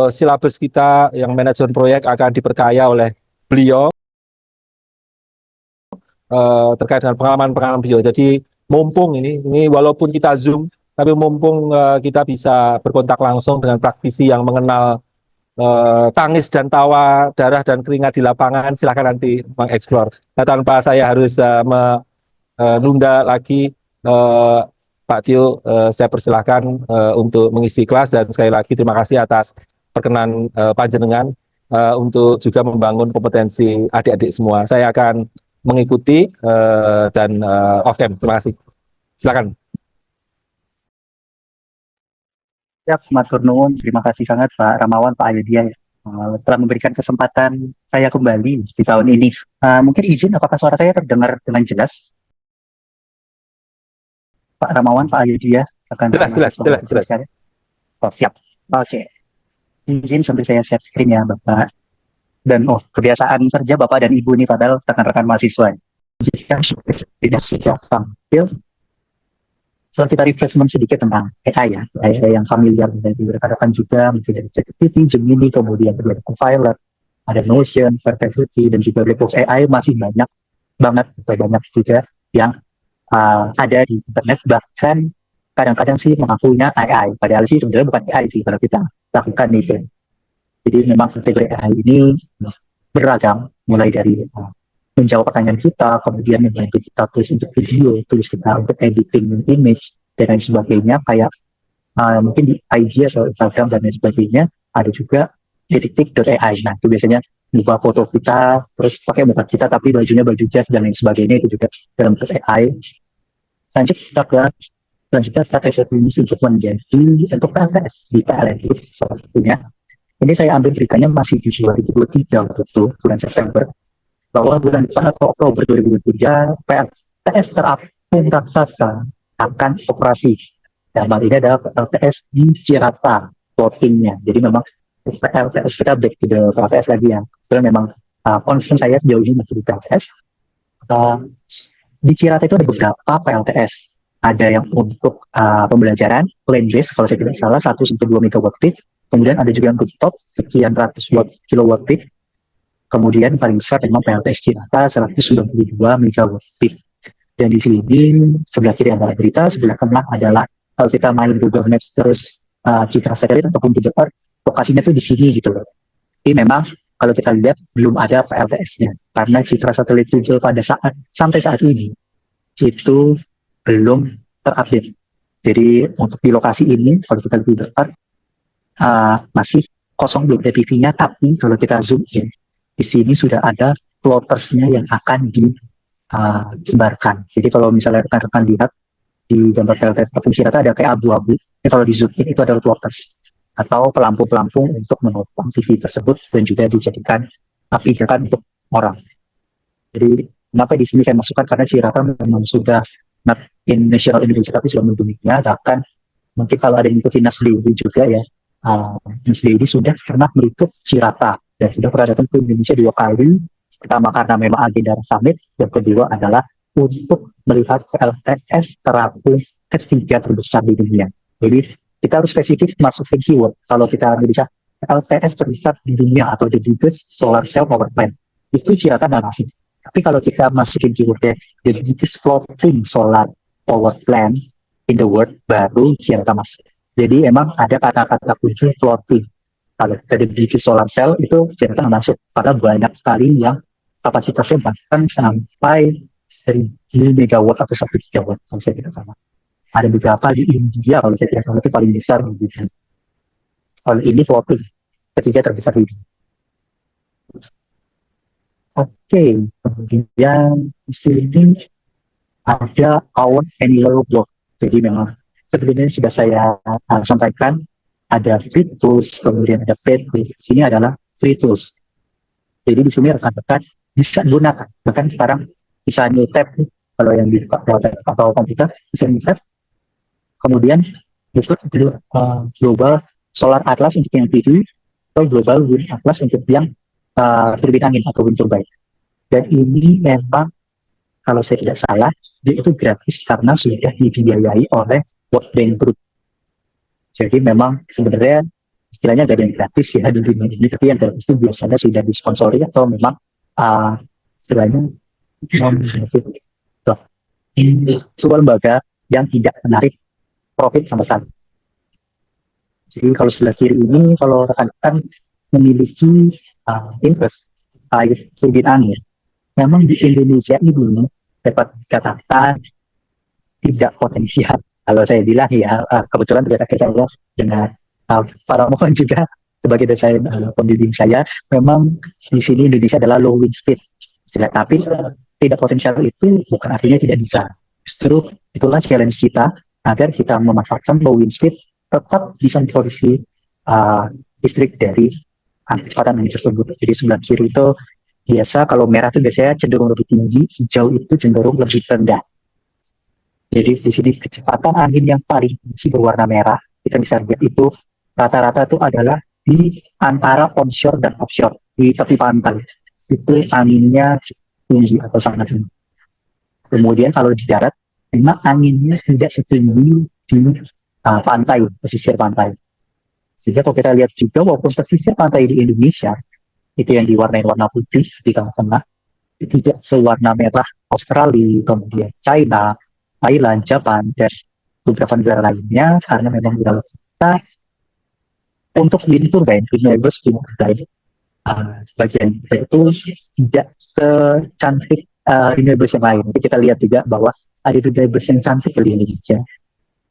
silabus kita yang manajemen proyek akan diperkaya oleh beliau terkait dengan pengalaman-pengalaman beliau. Jadi mumpung ini walaupun kita Zoom, tapi mumpung kita bisa berkontak langsung dengan praktisi yang mengenal tangis dan tawa, darah dan keringat di lapangan, silakan nanti mengeksplor. Nah, tanpa saya harus menunda lagi, uh, Pak Tio, saya persilahkan untuk mengisi kelas dan sekali lagi terima kasih atas perkenan panjenengan untuk juga membangun kompetensi adik-adik semua. Saya akan mengikuti dan off cam. Terima kasih. Silakan. Ya, matur nuwun. Terima kasih sangat Pak Ramawan, Pak Ayudya telah memberikan kesempatan saya kembali di tahun ini. Mungkin izin, apakah suara saya terdengar dengan jelas? Pak Ramawan, Pak Ayudya, akan Jelas, jelas, mahasiswa jelas, jelas. saya. Oh, siap. Oke. Izin sambil saya share screen ya, Bapak. Dan kebiasaan kerja Bapak dan Ibu ini padahal rekan-rekan mahasiswa. Jika tidak sudah tampil, setelah kita refreshment sedikit tentang AI ya, AI yang familiar dari rekan-rekan juga, mungkin dari ChatGPT, Gemini, kemudian ada Copilot, ada Notion, Perplexity, dan juga Blackbox AI masih banyak banget, banyak juga yang ada di internet, bahkan kadang-kadang sih mengakunya AI, padahal sih sebenarnya bukan AI sih kalau kita lakukan itu. Jadi memang kategori AI ini beragam, mulai dari menjawab pertanyaan kita, kemudian membantu kita tulis untuk video, tulis kita untuk editing image, dan lain sebagainya, kayak mungkin di IG atau Instagram dan lain sebagainya, ada juga detik.ai. Nah, itu biasanya buka foto kita, terus pakai muka kita, tapi bajunya baju jas dan lain sebagainya, itu juga dalam bentuk AI. Selanjutnya strategi untuk menjadi untuk PLTS di PLN salah satunya. Ini saya ambil beritanya masih di 2023 waktu itu, bulan September, bahwa bulan depan atau Oktober 2023 PLTS terapung raksasa akan operasi. Dan hal ini adalah PLTS di Cirata plottingnya. Jadi memang PLTS kita back to the PLTS lagi ya. Sebenarnya memang concern saya sejauh ini masih di PLTS. Di Cirata itu ada beberapa PLTS. Ada yang untuk pembelajaran land base kalau saya tidak salah 1-2 megawatt peak. Kemudian ada juga yang rooftop sekian ratus kilowatt peak. Kemudian paling besar memang PLTS Cirata 192 megawatt peak. Dan di sini sebelah kiri adalah berita, sebelah kanan adalah kalau kita main Google Maps terus citra satelit ataupun di depan lokasinya tuh di sini gitu loh. Jadi memang kalau kita lihat belum ada PLTS-nya karena citra satelit Google pada sampai saat ini itu belum terupdate. Jadi untuk di lokasi ini kalau kita lebih dekat masih kosong, belum ada PV-nya, tapi kalau kita zoom in di sini sudah ada plotters-nya yang akan disebarkan. Jadi kalau misalnya rekan-rekan lihat di gambar PLTS Provinsi Data ada kayak abu-abu. Ini kalau di zoom in itu adalah plotters atau pelampung-pelampung untuk menopang TV tersebut dan juga dijadikan pijakan untuk orang. Jadi kenapa di sini saya masukkan karena Cirata memang sudah not in national Indonesia tapi sudah mendunia. Bahkan mungkin kalau ada yang ikuti Nas Dewi juga ya, Nas Dewi sudah pernah meliput Cirata dan sudah pernah datang ke Indonesia 2 kali. Pertama karena memang agenda summit, yang kedua adalah untuk melihat LTS terapung ketiga terbesar di dunia. Jadi kita harus spesifik masukin keyword. Kalau kita bisa LTS terbesar di dunia atau the biggest solar cell power plant, itu Cirata nggak masuk. Tapi kalau kita masukin keywordnya the biggest floating solar power plant in the world, baru Cirata masuk. Jadi emang ada kata-kata kunci floating. Kalau kita the biggest solar cell itu Cirata nggak masuk karena banyak sekali yang kapasitasnya bahkan sampai 1000 megawatt atau 1 gigawatt kalau saya tidak salah. Ada beberapa di India kalau saya tidak salah itu paling besar di dunia. Kalau ini floating ketiga terbesar di dunia. Oke, kemudian di sini ada our annual blog. Jadi memang sebelumnya sudah saya sampaikan ada free tools, kemudian ada paid tools. Di sini adalah free tools. Jadi di sini rekan-rekan bisa gunakan. Bahkan sekarang bisa new tab kalau yang di atau komputer bisa new tab. Kemudian disebut global solar atlas untuk yang PV atau global wind atlas untuk yang turbin angin atau wind turbine. Dan ini memang kalau saya tidak salah dia itu gratis karena sudah dibiayai oleh World Bank Group. Jadi memang sebenarnya istilahnya gak ada yang gratis ya di dunia ini, tapi yang gratis itu biasanya sudah disponsori atau memang istilahnya non-benefit. So, ini sebuah lembaga yang tidak menarik profit sama sekali. Jadi kalau sebelah kiri ini, kalau rekan-rekan memiliki invest air turbin angin, memang di Indonesia ini dapat dikatakan tidak potensial. Kalau saya bilang ya, kebetulan ternyata saya dengan para mohon juga sebagai desain pembimbing saya, memang di sini Indonesia adalah low wind speed. Tapi tidak potensial itu bukan artinya tidak bisa. Justru itulah challenge kita agar kita memanfaatkan low wind speed tetap bisa memproduksi listrik dari kecepatan angin tersebut. Jadi sebelah kiri itu biasa kalau merah itu biasanya cenderung lebih tinggi, hijau itu cenderung lebih rendah. Jadi di sini kecepatan angin yang paling tinggi berwarna merah, kita bisa lihat itu rata-rata itu adalah di antara onshore dan offshore, di tepi pantai. Itu anginnya tinggi atau sangat tinggi. Kemudian kalau di darat, memang anginnya tidak setinggi di pantai, pesisir pantai. Sehingga kalau kita lihat juga, walaupun pesisir pantai di Indonesia, itu yang diwarnai warna putih di tengah-tengah, tidak sewarna merah Australia, kemudian China, Thailand, Jepang, dan beberapa negara lainnya, karena memang wilayah kita untuk wind turbine, renewable wind turbine, bagian itu tidak secantik renewable yang lain. Jadi kita lihat juga bahwa ada renewable yang cantik di Indonesia.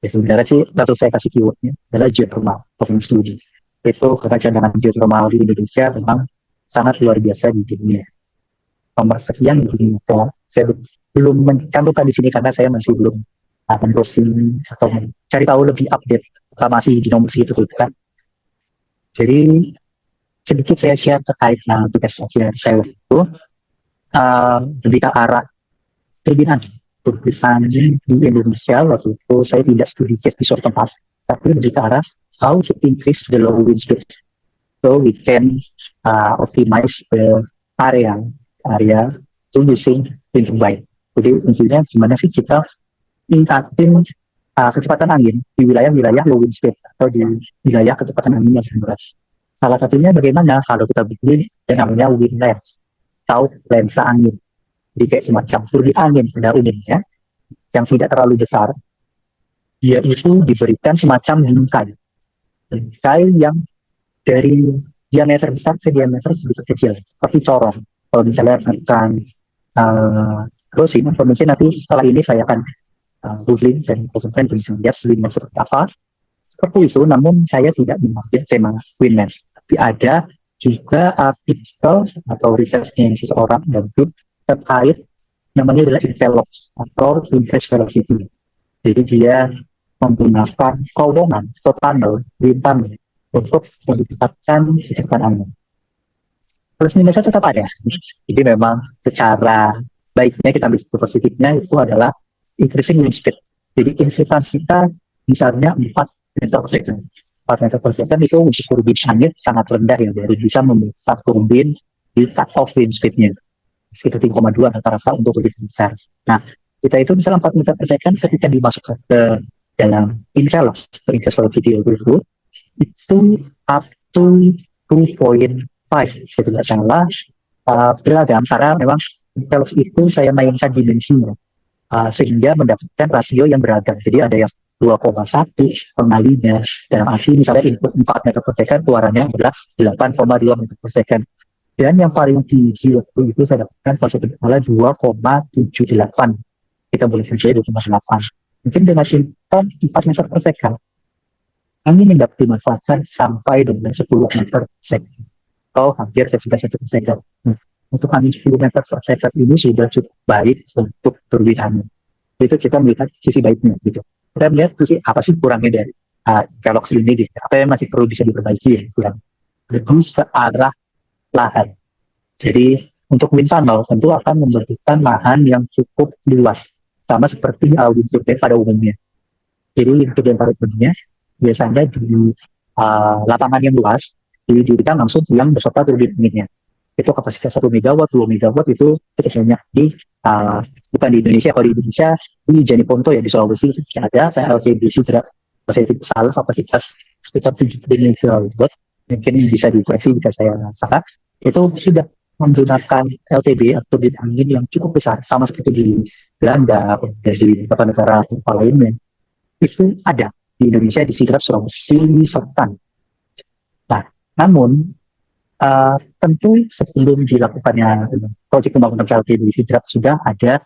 Ya, sebenarnya sih, langsung saya kasih keywordnya adalah geothermal performance study. Itu karena cadangan geothermal di Indonesia memang sangat luar biasa di dunia. Nomor sekian di dunia. Saya belum mencantumkan di sini karena saya masih belum browsing atau cari tahu lebih update, masih di nomor segitu kan. Jadi sedikit saya share terkait tugas saya itu lebih ke arah turbin angin di Indonesia. Waktu itu saya tidak studi case di suatu tempat, tapi lebih ke arah how to increase the low wind speed so we can optimize the area to using wind turbine. Jadi intinya gimana sih kita meningkatkan kecepatan angin di wilayah-wilayah low wind speed atau di wilayah kecepatan angin yang rendah. Salah satunya bagaimana kalau kita bikin yang namanya wind lens atau lensa angin. Jadi kayak semacam turbin angin pada umumnya yang tidak terlalu besar, dia itu diberikan semacam bingkai yang dari diameter besar ke diameter sedikit kecil, seperti corong. Kalau misalnya akan terus ini mungkin nanti setelah ini saya akan googling dan konsultan bisa lihat windman seperti apa. Seperti itu, namun saya tidak mengambil tema windman. Tapi ada juga artikel atau risetnya seseorang dan grup terkait namanya adalah Invelox atau Increase Velocity. Jadi dia menggunakan kolongan atau tunnel, wind tunnel untuk meningkatkan kecepatan angin. Plus minusnya tetap ada. Jadi memang secara baiknya kita ambil positifnya itu adalah increasing wind speed. Jadi intensitas kita misalnya 4 meter per second. 4 meter per second itu untuk turbin angin sangat rendah ya, dari bisa memutar turbin di cut off wind speednya sekitar 3,2 rata-rata untuk turbin besar. Nah, kita itu misalnya 4 meter per second ketika dimasukkan ke dalam Invelox atau Increase Velocity itu up to 2.5 saya tidak salah, beragam karena memang Invelox itu saya mainkan dimensinya sehingga mendapatkan rasio yang beragam. Jadi ada yang 2,1 pengalinya dalam arti misalnya input 4 meter per second, keluarannya adalah 8,2 meter per second. Dan yang paling tinggi waktu itu saya dapatkan pas itu adalah 2,78. Kita boleh percaya 2,8. Mungkin dengan simpel 4 meter per second, angin yang dapat dimanfaatkan sampai dengan 10 meter per second. Atau hampir 11 meter per second. Untuk angin 10 meter per second ini sudah cukup baik untuk turbin angin. Itu kita melihat sisi baiknya gitu. Kita melihat apa sih kurangnya dari Velox ini gitu. Apa yang masih perlu bisa diperbaiki ya, lebih ke arah lahan. Jadi untuk wind tunnel tentu akan membutuhkan lahan yang cukup luas, sama seperti wind turbine pada umumnya. Jadi wind turbine pada umumnya biasanya di lapangan yang luas didirikan langsung yang beserta turbin anginnya. Itu kapasitas 1 megawatt, 2 megawatt itu banyak di bukan di Indonesia. Kalau di Indonesia di Janiponto ya di Sulawesi ada PLTBC saya tidak salah kapasitas sekitar 70 megawatt, mungkin bisa dikoreksi jika saya salah, itu sudah menggunakan LTB atau turbin angin yang cukup besar, sama seperti di Belanda, kemudian di beberapa negara lainnya. Itu ada di Indonesia, di Sidrap, Sulawesi Selatan. Nah, namun tentu sebelum dilakukannya proyek pembangunan PLT di Sidrap sudah ada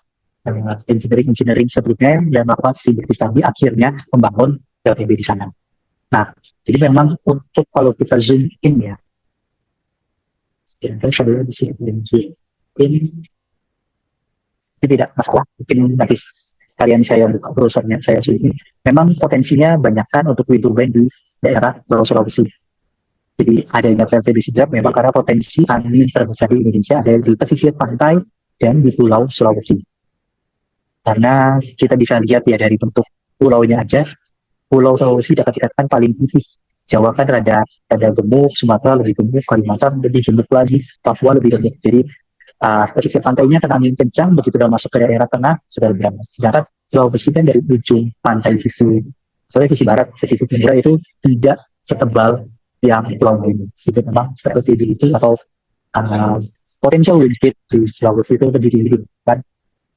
engineering sebelumnya dan melakukan feasibility study, akhirnya membangun PLTB di sana. Nah, jadi memang untuk kalau kita zoom in ya, saya di sini ini tidak masalah, mungkin nanti sekalian saya buka browsernya, saya sini. Memang potensinya banyakkan untuk wind turbine di daerah Pulau Sulawesi. Jadi adanya PLTB Sidrap memang karena potensi angin terbesar di Indonesia ada di pesisir pantai dan di Pulau Sulawesi. Karena kita bisa lihat ya dari bentuk pulaunya aja, Pulau Sulawesi dapat dikatakan paling putih. Jawa kan rada gemuk, Sumatera lebih gemuk, Kalimantan lebih gemuk lagi, Papua lebih gemuk. Jadi pesisir pantainya kan angin kencang, begitu sudah masuk ke daerah tengah sudah lebih aman. Sedangkan Sulawesi kan dari ujung pantai sisi barat, sisi timur itu tidak setebal yang pulau ini. Jadi memang seperti itu atau potential wind speed di Sulawesi itu lebih tinggi kan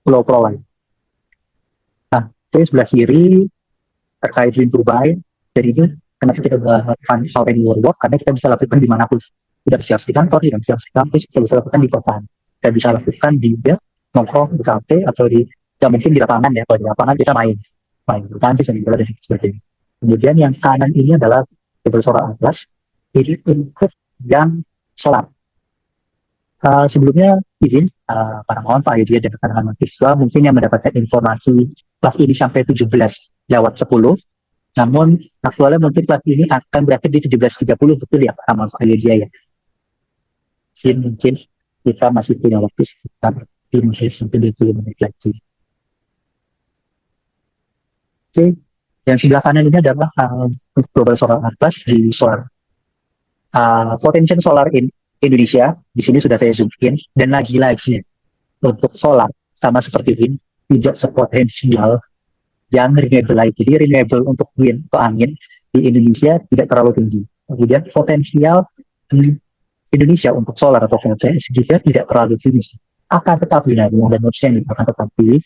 pulau-pulau lain. Nah, ini sebelah kiri terkait wind turbine, jadi ini kenapa kita melakukan power work, karena kita bisa lakukan dimanapun. Tidak bisa di kantor, tidak bisa di kampus, kita bisa lakukan di kosan. Kita bisa lakukan di nongkrong, di kafe, atau ya mungkin di lapangan ya. Kalau di lapangan kita main di kampus dan dan sebagainya. Kemudian yang kanan ini adalah kabel solar atlas, ini untuk yang solar. Sebelumnya izin para mohon Pak Yudhya dan rekan-rekan mahasiswa mungkin yang mendapatkan informasi kelas ini sampai 17 lewat 10. Namun aktualnya mungkin kelas ini akan berakhir di 17.30, betul ya Pak Amal Pak Yudhya ya. Mungkin kita masih punya waktu sekitar 15-20 menit lagi. Oke, yang sebelah kanan ini adalah global solar atlas di solar potential solar in Indonesia. Di sini sudah saya zoom in, dan lagi-lagi untuk solar sama seperti wind tidak sepotensial yang renewable. Jadi renewable untuk wind atau angin di Indonesia tidak terlalu tinggi. Kemudian potensial di Indonesia untuk solar atau VLTS juga tidak terlalu tinggi. Akan tetapi dan notisnya akan tetapi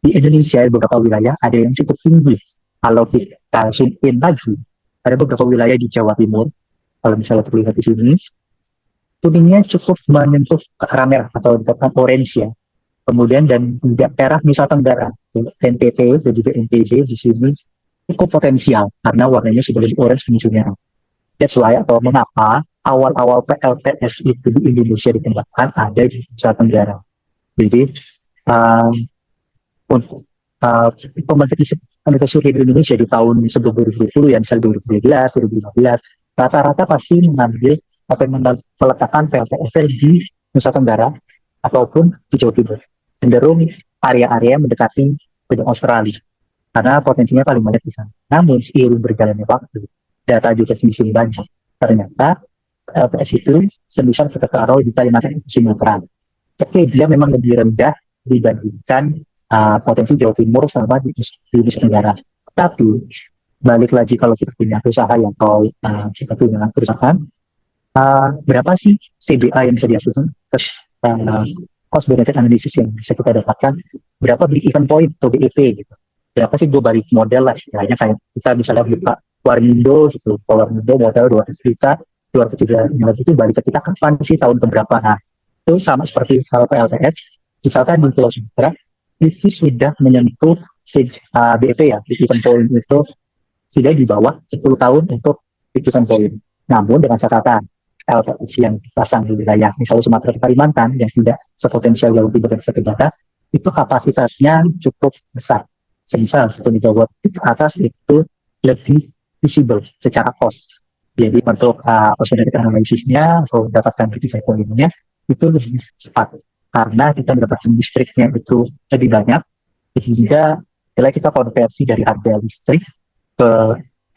di Indonesia beberapa wilayah ada yang cukup tinggi. Kalau kita zoom in lagi, ada beberapa wilayah di Jawa Timur. Kalau misalnya terlihat di sini, kuningnya cukup menyentuh ke arah merah atau dikatakan orange ya. Kemudian dan juga merah Nusa Tenggara, NTT dan juga NTB di sini cukup potensial karena warnanya sudah lebih orange menuju merah. That's why atau mengapa awal-awal PLTS itu di Indonesia dikembangkan ada di Nusa Tenggara. Jadi untuk pembangkit surya di Indonesia di tahun sebelum 2020 ya, misalnya 2012, 2015, rata-rata pasti mengambil atau meletakkan PLTS di Nusa Tenggara ataupun di Jawa Timur. Cenderung area-area mendekati benua Australia karena potensinya paling banyak di sana. Namun seiring berjalannya waktu, data juga semakin banyak. Ternyata LPS itu semisal kita taruh di Kalimantan Sumatera. Oke, dia memang lebih rendah dibandingkan potensi Jawa Timur sama di Nusa Tenggara. Tapi balik lagi kalau kita punya usaha yang kita punya perusahaan, berapa sih CBA yang bisa dihasilkan? Terus cost benefit analysis yang bisa kita dapatkan, berapa break even point atau BEP gitu, berapa sih global model lah istilahnya, kayak kita misalnya buka Warmindo gitu, Warmindo modal 200 juta 200 juta itu balik ke kita kapan sih, tahun keberapa. Nah itu sama seperti kalau PLTS misalkan di Pulau Sumatera itu sudah menyentuh BEP ya, break even point itu sudah di bawah 10 tahun untuk break even point. Namun dengan catatan LPS yang dipasang di wilayah misalnya Sumatera dan Kalimantan yang tidak sepotensial yang lebih besar data, itu kapasitasnya cukup besar. Semisal 1 megawatt ke atas itu lebih visible secara cost. Jadi untuk cost benefit analisisnya atau dapatkan critical point-nya itu lebih cepat karena kita mendapatkan listriknya itu lebih banyak, sehingga bila kita konversi dari harga listrik ke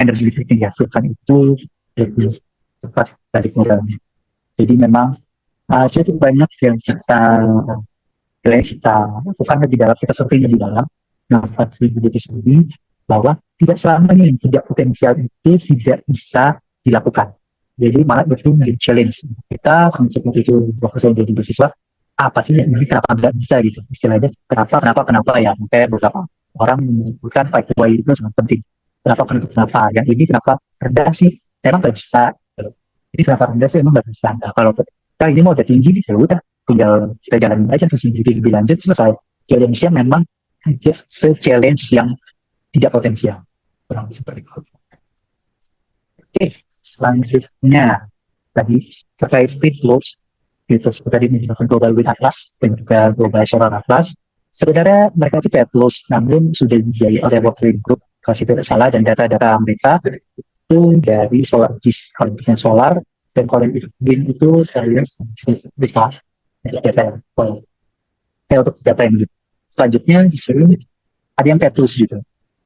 energi listrik yang dihasilkan itu lebih cepat dari modalnya. Jadi memang cukup banyak yang kita lakukan di dalam, kita survei di dalam feasibility study bahwa tidak selamanya yang tidak potensial itu tidak bisa dilakukan. Jadi malah itu menjadi challenge kita untuk itu profesor jadi beasiswa, apa sih yang ini kenapa nggak bisa gitu istilahnya, kenapa ya, kayak beberapa orang menyebutkan fight why itu sangat penting, kenapa yang ini kenapa rendah sih, emang nggak bisa. Jadi kenapa rendah sih emang nggak bisa. Nah, kalau kita ini mau udah tinggi ya udah tinggal kita jalanin aja terus lebih lanjut selesai. Challenge-nya memang se-challenge yang tidak potensial. Kurang lebih seperti itu. Oke, selanjutnya tadi terkait fit loads itu tadi menggunakan Global Wind Atlas dan juga Global Solar Atlas. Sebenarnya mereka itu fat loss, namun sudah dibiayai oleh World Bank Group kalau tidak salah, dan data-data mereka itu dari solar GIS kalau bikin solar, dan kalau wind itu saya lupa data untuk data yang gitu. Selanjutnya di sini ada yang fat loss gitu.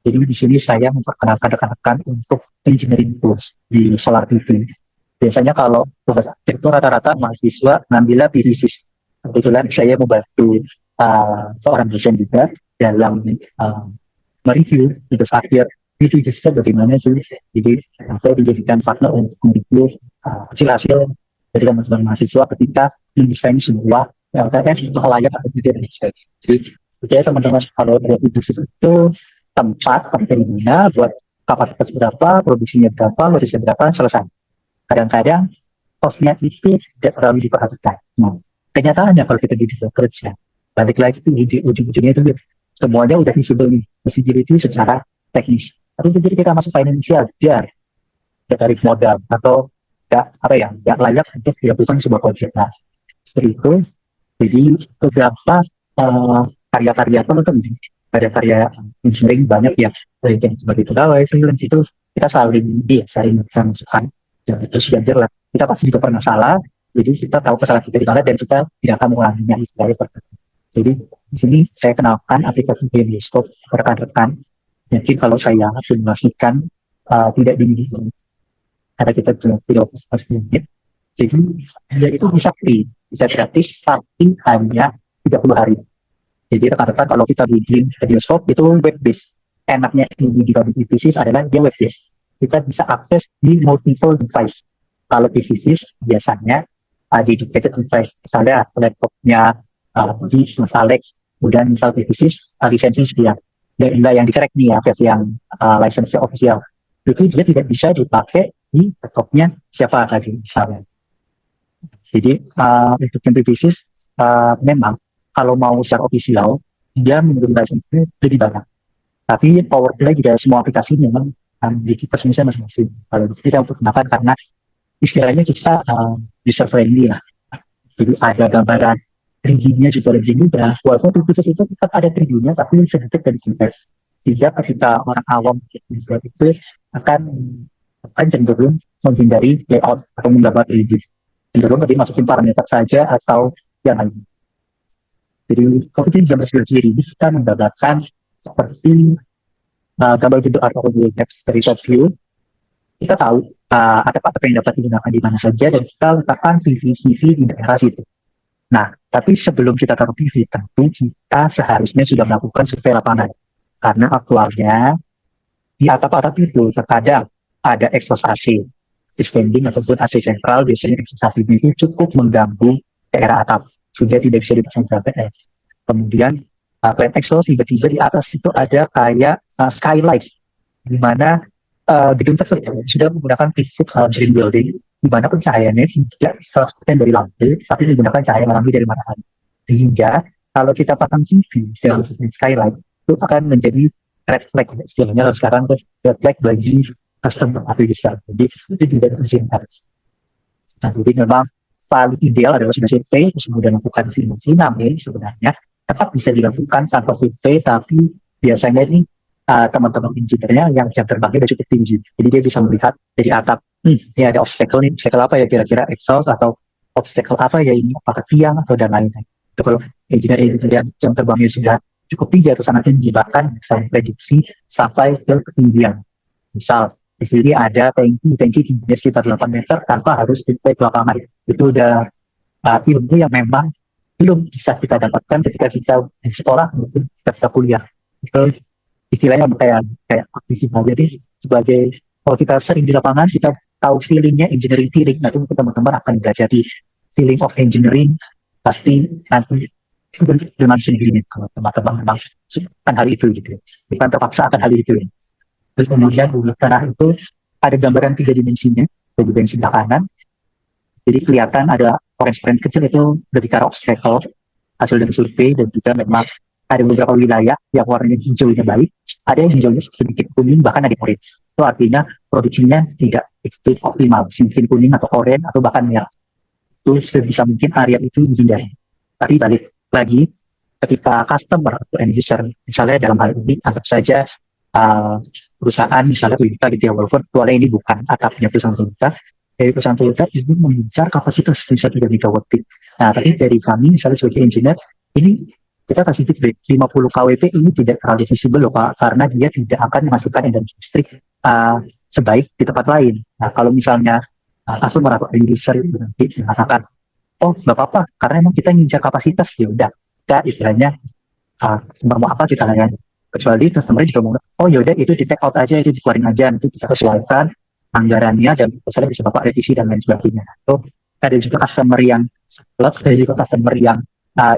Jadi di sini saya memperkenalkan rekan-rekan untuk engineering tools di solar PV. Biasanya kalau tugas akhir itu rata-rata mahasiswa ngambilnya PVSys. Kebetulan saya membantu seorang dosen juga dalam mereview tugas akhir itu justru bagaimana sih. Jadi saya dijadikan partner untuk mereview hasil dari teman-teman mahasiswa ketika mendesain sebuah LTS untuk layak atau tidak dan sebagainya. Jadi percaya teman-teman kalau dari PVSys itu tempat pentingnya buat kapasitas berapa, produksinya berapa, losisnya berapa, selesai. Kadang-kadang costnya itu tidak terlalu diperhatikan. Nah, kenyataannya kalau kita di kerja, balik lagi itu di ujung-ujungnya itu semuanya udah visible nih, visibility secara teknis. Tapi begitu kita masuk financial, dia tarik modal atau nggak layak untuk dilakukan sebuah konsep. Nah, seperti itu. Jadi beberapa karya-karya karya engineering banyak ya, yang sebagai pegawai freelance itu kita saling masukan. Ya, terus belajar lah. Kita pasti juga pernah salah, jadi kita tahu kesalahan kita di mana dan kita tidak akan mengulanginya. Jadi di sini saya kenalkan aplikasi Bioscope rekan-rekan. Mungkin kalau saya simulasikan tidak dimiliki karena kita tidak harus menit. Jadi dia itu bisa free, bisa gratis tapi hanya 30 hari. Jadi rekan-rekan kalau kita bikin Bioscope itu web based. Enaknya di PVSys adalah dia web based. Kita bisa akses di multiple device. Kalau PVSys biasanya di dedicated device, misalnya laptopnya di Mas Alex, kemudian misal PVSys lisensi sekian. Dan yang di crack nih ya, versi yang lisensi official. Itu dia tidak bisa dipakai di laptopnya siapa tadi misalnya. Jadi untuk yang PVSys memang kalau mau secara official, dia menurut lisensi lebih banyak. Tapi PowerPlay juga semua aplikasi memang di kipas misalnya masing-masing. Kalau kita untuk gunakan karena istilahnya kita user friendly lah. Jadi ada gambaran 3D-nya juga lebih mudah. Walaupun khusus itu tetap ada 3D-nya, tapi sedikit dari kipas. Sehingga ketika orang awam itu akan cenderung menghindari layout atau menggambar 3D. Cenderung lebih masukin parameter saja atau yang lain. Jadi kalau kita gambar sendiri, kita menggambarkan seperti gambar bentuk atau maps dari top view, kita tahu ada apa yang dapat digunakan di mana saja dan kita letakkan PV di daerah situ. Nah, tapi sebelum kita taruh PV, tentu kita seharusnya sudah melakukan survei lapangan. Karena aktualnya di atap-atap itu terkadang ada exhaust AC, standing ataupun AC sentral, biasanya exhaust AC itu cukup mengganggu daerah atap, sudah tidak bisa dipasang PPS. Kemudian plan exhaust tiba-tiba di atas itu ada kayak skylight, di mana gedung tersebut sudah menggunakan prinsip green building, di mana pencahayaannya tidak 100% dari lampu, tapi menggunakan cahaya alami dari matahari. Sehingga kalau kita pasang TV dan skylight, itu akan menjadi red flag istilahnya sekarang, red flag bagi customer atau user. Jadi itu tidak diizinkan. Nah, jadi memang paling ideal adalah sudah survei, kemudian melakukan simulasi, namun sebenarnya tetap bisa dilakukan tanpa survei, tapi biasanya ini teman-teman engineer-nya yang jam terbangnya sudah cukup tinggi. Jadi dia bisa melihat dari atap, ini ada obstacle nih, obstacle apa ya kira-kira exhaust atau obstacle apa ya ini, apakah tiang atau dan lain-lain. Itu kalau engineer yang jam terbangnya sudah cukup tinggi atau sangat tinggi, bahkan bisa prediksi sampai ke ketinggian. Misal di sini ada tangki tingginya sekitar 8 meter tanpa harus survei ke lapangan. Itu udah ilmu yang memang belum bisa kita dapatkan ketika kita di sekolah maupun ketika kita kuliah. Itu istilahnya kayak kayak aktivis aja deh. Sebagai kalau kita sering di lapangan, kita tahu feelingnya engineering feeling. Nah, itu mungkin teman-teman akan belajar di feeling of engineering pasti nanti dengan sendirinya kalau teman-teman memang suka hal itu gitu ya. Bukan terpaksa akan hal itu ya. Terus kemudian di tengah itu ada gambaran tiga dimensinya, tiga dimensi kanan. Jadi kelihatan ada orange-orange kecil itu lebih ke arah obstacle hasil dari survei, dan juga memang ada beberapa wilayah yang warnanya hijaunya baik, ada yang hijaunya sedikit kuning, bahkan ada orange. Itu artinya produksinya tidak itu optimal, sedikit kuning atau oranye atau bahkan merah. Itu sebisa mungkin area itu dihindari. Tapi balik lagi, ketika customer atau end user, misalnya dalam hal ini anggap saja perusahaan misalnya Toyota gitu ya, walaupun tualnya ini bukan atapnya perusahaan Toyota, dari perusahaan Toyota ini mengincar kapasitas bisa 3 megawatt peak. Nah, tapi dari kami misalnya sebagai engineer, ini kita kasih feedback 50 kWp ini tidak terlalu visible loh Pak, karena dia tidak akan menghasilkan energi listrik sebaik di tempat lain. Nah, kalau misalnya customer atau end user itu nanti mengatakan, oh nggak apa-apa, karena emang kita ngincar kapasitas, ya udah, kita istilahnya mau apa kita layani. Kecuali customer juga mau, oh yaudah itu di take out aja, itu dikeluarin aja, nanti kita sesuaikan anggarannya dan misalnya bisa bapak revisi dan lain sebagainya. So, ada juga customer yang saklek, ada juga customer yang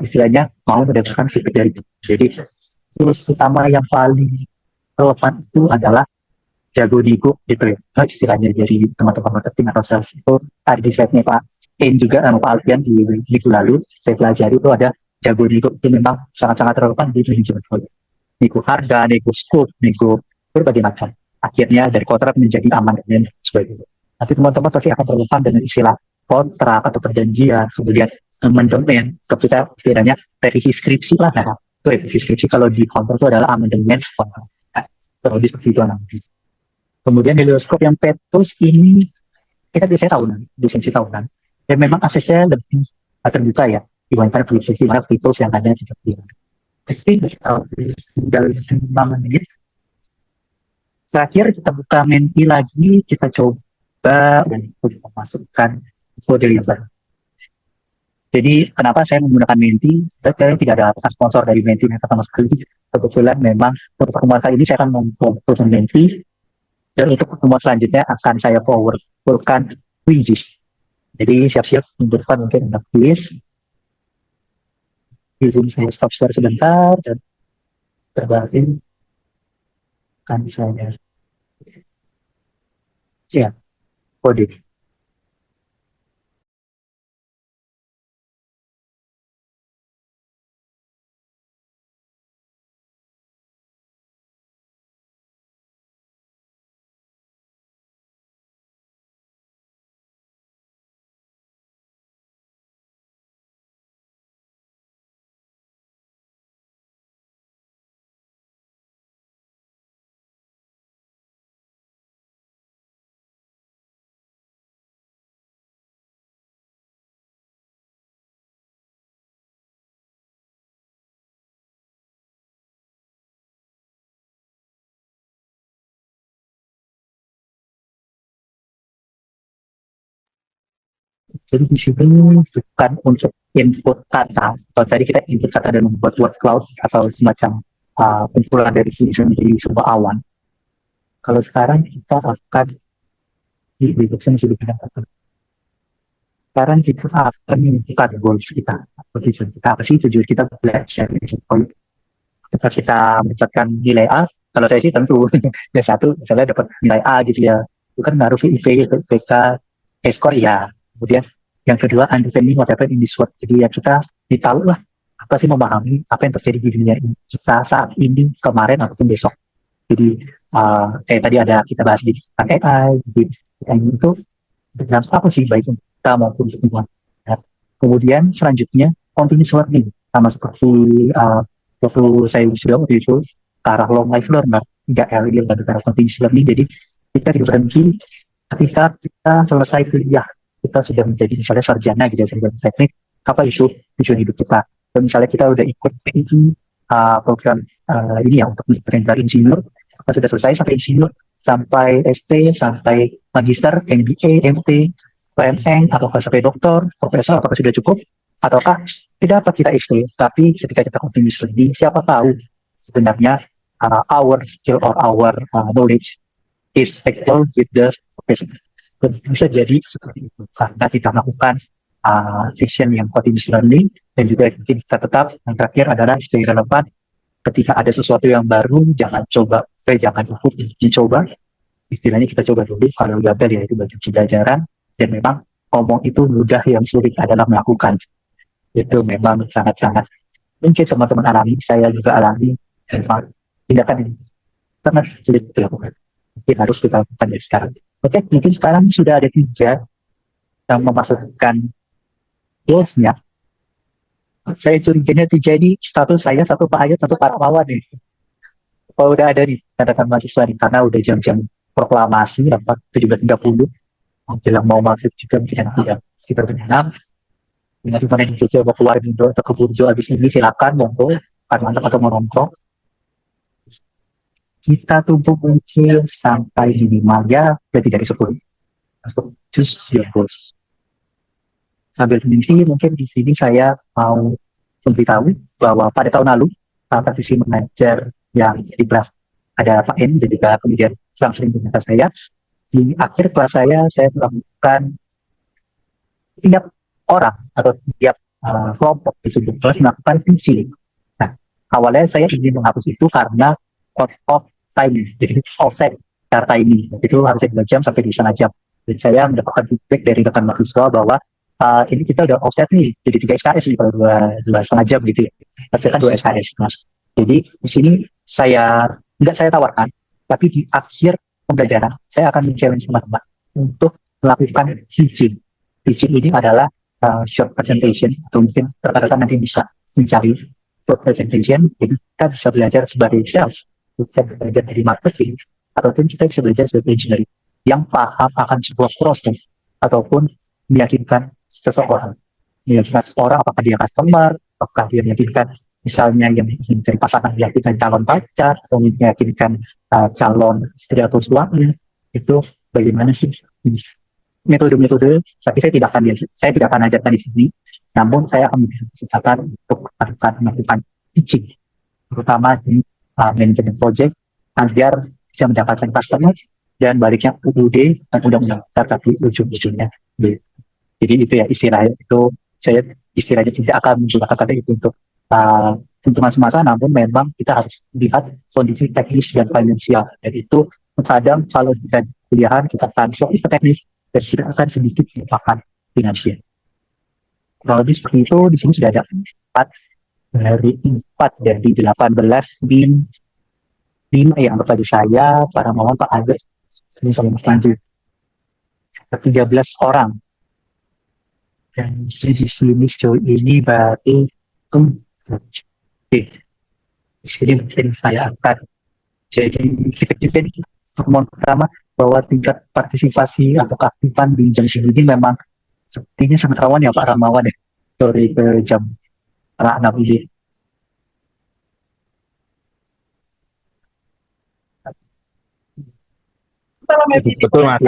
istilahnya mau mendapatkan feedback dari itu. Jadi terus utama yang paling relevan itu adalah jago digo gitu ya. Nah, istilahnya dari teman-teman marketing atau sales itu ada di slide-nya Pak Ken juga sama Pak Alfian di minggu lalu saya pelajari itu ada jago digo, itu memang sangat-sangat relevan di dunia jual. Nego harga, nego scope, nego berbagai macam. Akhirnya dari kontrak menjadi aman dan sebagainya. Tapi teman-teman pasti akan relevan dengan istilah kontrak atau perjanjian, kemudian amandemen, ketika istilahnya revisi skripsi lah. Nah, itu revisi skripsi kalau di kontrak itu adalah amandemen kontrak. Nah, terus seperti itu nanti. Kemudian helioskop yang petus ini kita biasanya tahunan, lisensi tahunan. Dan memang aksesnya lebih terbuka ya, dibandingkan lisensi mana fitur yang ada di dalam. Kalau tinggal 5 menit. Terakhir kita buka menti lagi, kita coba untuk memasukkan kode yang baru. Jadi kenapa saya menggunakan menti? Saya tidak ada sponsor dari menti yang pertama sekali. Kebetulan memang untuk pertemuan kali ini saya akan memfokuskan menti, dan untuk pertemuan selanjutnya akan saya forwardkan quizzes. Jadi siap-siap menunjukkan mungkin ada quiz. Izin saya stop share sebentar dan terbatin kan saya ya kode. Jadi di sini bukan untuk input kata. Kalau tadi kita input kata dan membuat word cloud atau semacam kumpulan dari sini menjadi sebuah awan. Kalau sekarang kita akan di masih digunakan. Sekarang kita akan menentukan goals kita. Tujuan kita apa sih? Tujuan kita belajar. Ketika kita mendapatkan nilai A, kalau saya sih tentu ya satu misalnya dapat nilai A gitu ya, itu kan ngaruh IP, PK, score ya. Kemudian yang kedua understanding what happened in this world. Jadi ya kita ditahu lah apa sih, memahami apa yang terjadi di dunia ini kita saat ini, kemarin ataupun besok. Jadi kayak tadi ada kita bahas di AI, jadi yang itu dengan apa sih baik untuk kita maupun untuk lingkungan. Ya. Kemudian selanjutnya continuous learning, sama seperti waktu saya bilang waktu itu ke arah long life learner, tidak LL dan ke arah continuous learning. Jadi kita berhenti ketika kita selesai kuliah, kita sudah menjadi misalnya sarjana gitu ya, sarjana teknik, apa itu tujuan hidup kita. Dan misalnya kita udah ikut PIT program ini ya untuk menjadi insinyur, kita sudah selesai sampai insinyur, sampai ST, sampai magister, MBA, MT, PMN, ataukah sampai doktor, profesor, apakah sudah cukup? Ataukah tidak apa kita ST, tapi ketika kita continuous learning, siapa tahu sebenarnya our skill or our knowledge is equal with the profession. Bisa jadi seperti itu karena kita melakukan session yang continuous learning dan juga kita tetap yang terakhir adalah stay relevan. Ketika ada sesuatu yang baru, jangan ikut dicoba. Istilahnya kita coba dulu, kalau gagal ya itu bagian pembelajaran. Dan memang ngomong itu mudah, yang sulit adalah melakukan. Itu memang sangat-sangat mungkin teman-teman alami, saya juga alami. Memang tindakan ini sangat sulit dilakukan. Mungkin harus kita lakukan dari sekarang. Oke, mungkin sekarang sudah ada 3 yang memasukkan goals-nya. Saya curiganya 3 ini, satu saya, satu Pak Ayat, satu Pak Rahmawan nih. Kalau udah ada nih tanda-tanda mahasiswa nih, karena udah jam-jam proklamasi, 17.30, menjelang mau maghrib juga mungkin tidak sekitar jam 6. Dengan dimana di Jogja mau keluar Indo atau ke Burjo habis ini silakan monggo, mantap atau mau nongkrong. Kita tunggu mungkin sampai minimalnya lebih dari 10. Choose your goals. Sambil mengisi, mungkin di sini saya mau memberitahu bahwa pada tahun lalu praktisi mengajar yang di kelas ada Pak N dan juga kemudian sering dengan saya di akhir kelas saya melakukan tiap orang atau tiap kelompok di sebuah kelas melakukan teaching. Nah, awalnya saya ingin menghapus itu karena out of time, jadi offset data ini itu harusnya 2 jam sampai di setengah jam. Dan saya mendapatkan feedback dari rekan mahasiswa bahwa ini kita udah offset nih, jadi 3 SKS nih kalau 2,5 jam gitu ya. Hasilkan 2 SKS. Nah, jadi di sini nggak saya tawarkan, tapi di akhir pembelajaran saya akan men-challenge teman-teman untuk melakukan teaching. Teaching ini adalah short presentation, atau mungkin rata-rata nanti bisa mencari short presentation. Jadi kita bisa belajar sebagai sales, kita belajar dari marketing, ataupun kita bisa belajar sebagai engineering yang paham akan sebuah proses ataupun meyakinkan seseorang. Meyakinkan seseorang apakah dia customer, apakah dia meyakinkan misalnya yang mencari pasangan, meyakinkan calon pacar, atau meyakinkan calon istri atau suami. Itu bagaimana sih metode-metode, tapi saya tidak akan ajarkan di sini, namun saya akan memberikan kesempatan untuk melakukan teaching, terutama di manajemen project, agar bisa mendapatkan customer dan baliknya UUD dan undang-undang dasar, tapi ujung-ujungnya. Jadi itu ya istilahnya, itu saya istilahnya tidak akan menggunakan kata itu untuk keuntungan semata, namun memang kita harus lihat kondisi teknis dan finansial. Dan itu kadang kalau kita kuliahan kita akan fokus ke teknis dan kita akan sedikit melupakan finansial. Kurang lebih seperti itu. Di sini sudah ada 4 dari 18 bin 5 yang berbagi saya, para mawon Pak Agus, ini sama Mas Lanjut. 13 orang. Dan di sini sejauh ini berarti di sini mungkin saya akan jadi kita pertemuan pertama bahwa tingkat partisipasi atau keaktifan di jam segini memang sepertinya sangat rawan ya Pak Rahmawan ya, dari ke jam 6 ini. Betul Mas.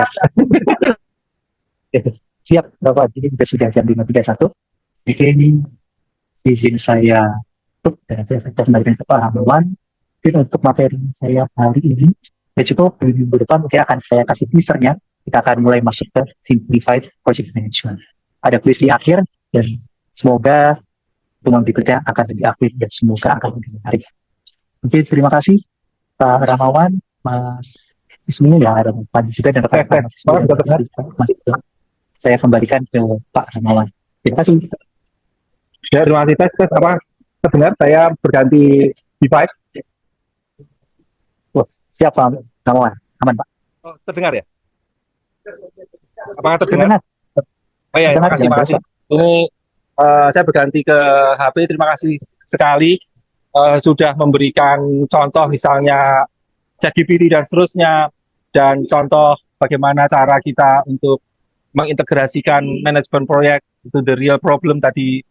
Siap Bapak, jadi kita sudah jam 5.31. Ini izin saya tutup dan saya akan kembalikan ke Pak Rahmawan. Mungkin untuk materi saya hari ini ya cukup. Di minggu depan mungkin akan saya kasih teasernya. Kita akan mulai masuk ke simplified project management. Ada kuis di akhir dan semoga pertemuan berikutnya akan lebih aktif dan semoga akan lebih menarik. Oke, terima kasih Pak Rahmawan, Mas Ismu ya, ada Pak juga dan rekan-rekan. Saya kembalikan ke Pak Rahmawan. Terima kasih. Ya, terima kasih tes apa? Terdengar saya berganti device. Siap Pak Rahmawan, aman Pak. Oh, terdengar ya? Apakah terdengar? Oh ya, terima kasih. Ini saya berganti ke HP. Terima kasih sekali sudah memberikan contoh misalnya ChatGPT dan seterusnya, dan contoh bagaimana cara kita untuk mengintegrasikan manajemen proyek itu the real problem tadi.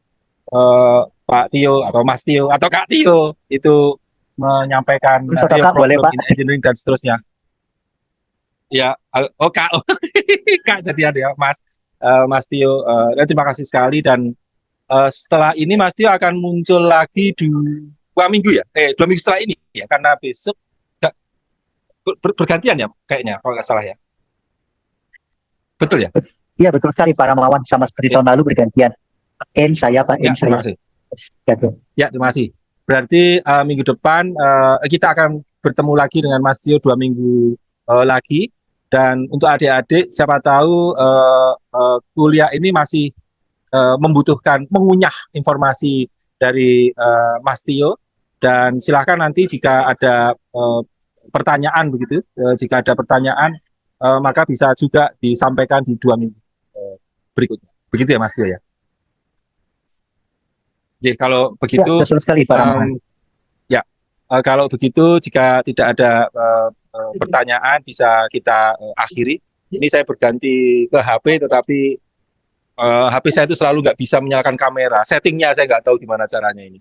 Pak Tio atau Mas Tio atau Kak Tio itu menyampaikan real problem in engineering dan seterusnya. Ya, Kak, Kak jadian ya Mas Tio. Terima kasih sekali, dan setelah ini Mas Tio akan muncul lagi di 2 minggu ya, 2 minggu setelah ini ya, karena besok nggak bergantian ya, kayaknya kalau nggak salah ya. Betul ya? Iya betul sekali Pak Ramawan, sama seperti Ya, tahun lalu bergantian. N saya Pak, ya, N terima saya. kasih. Gitu. Ya, terima kasih. Berarti minggu depan kita akan bertemu lagi dengan Mas Tio 2 minggu lagi. Dan untuk adik-adik, siapa tahu kuliah ini masih membutuhkan mengunyah informasi dari Mas Tio. Dan silakan nanti jika ada pertanyaan begitu, jika ada pertanyaan maka bisa juga disampaikan di 2 minggu berikutnya. Begitu ya Mas Tio ya. Jadi kalau Ya, begitu, betul sekali Pak Ramawan. ya kalau begitu jika tidak ada pertanyaan bisa kita akhiri. Ini saya berganti ke HP, tetapi HP saya itu selalu nggak bisa menyalakan kamera. Settingnya saya nggak tahu gimana caranya ini.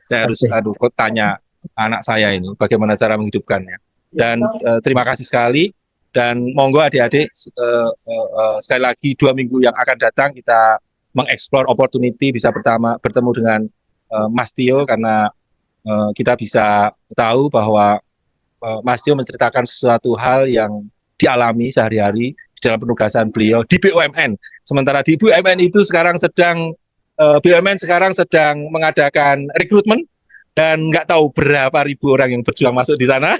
Saya harus Oke. tanya anak saya ini bagaimana cara menghidupkannya. Dan terima kasih sekali. Dan monggo adik-adik sekali lagi 2 minggu yang akan datang kita mengeksplor opportunity bisa bertemu dengan Mas Tio, karena kita bisa tahu bahwa Mas Tio menceritakan sesuatu hal yang dialami sehari-hari di dalam penugasan beliau di BUMN. Sementara di BUMN itu sekarang BUMN sekarang sedang mengadakan rekrutmen dan nggak tahu berapa ribu orang yang berjuang masuk di sana.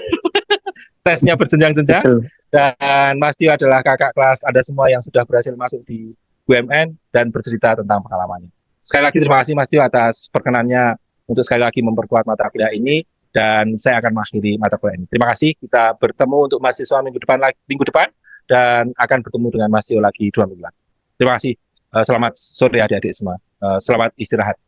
Tesnya berjenjang-jenjang. Betul. Dan Mas Tio adalah kakak kelas Anda semua yang sudah berhasil masuk di BUMN dan bercerita tentang pengalamannya. Sekali lagi terima kasih Mas Tio atas perkenannya untuk sekali lagi memperkuat mata kuliah ini, dan saya akan mengakhiri mata kuliah ini. Terima kasih, kita bertemu untuk mahasiswa minggu depan dan akan bertemu dengan Mas Tio lagi 2 minggu lagi. Terima kasih, selamat sore adik-adik semua, selamat istirahat.